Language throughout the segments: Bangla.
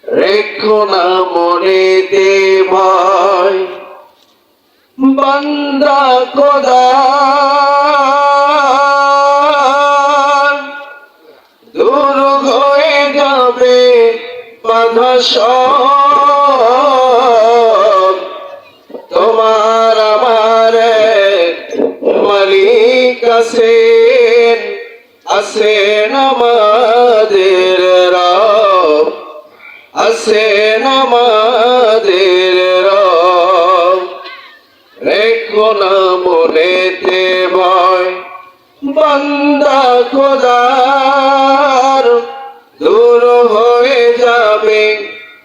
রেখো না মনেতে ভয় বান্দা খোদার, দূর হয়ে যাবে বাধা সব। তোমার আমার মালিক আছেন, আছেন আমাদের রব, আছেন আমাদের রব। রেখো না মনেতে ভয় বান্দা খোদার, দূর হয়ে যাবে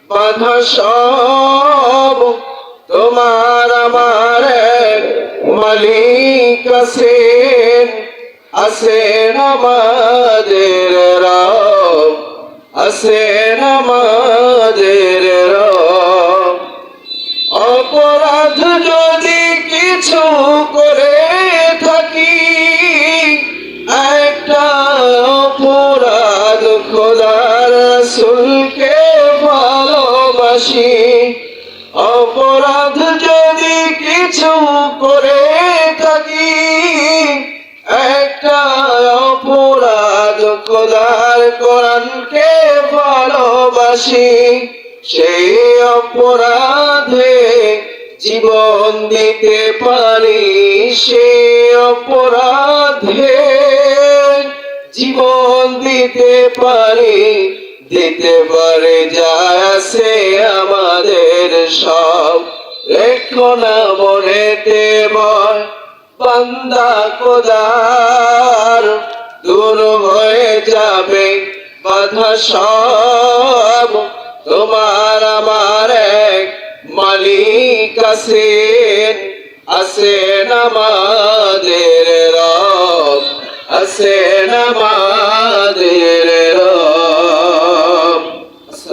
বাধা সব। তোমার আমার মালিক আছেন, আছেন আমাদের রব, আছেন আমাদের রব। অপরাধ যদি কিছু করে থাকি, একটা অপরাধ খোদার রাসূলকে ভালোবাসি। অপরাধ যদি কিছু করে থাকি, একটা অপরাধ খোদার কোরআনকে ভালোবাসি। সেই অপরাধে জীবন দিতে পারি, সেই অপরাধে জীবন দিতে পারি, দিতে পারে যা আছে আমাদের সব। রেখো না মনেতে ভয় বান্দা খোদার, দূর হয়ে যাবে বাধা সব। তোমার আমার এক মালিক আছেন, আছেন আমাদের রব, আছেন আমাদের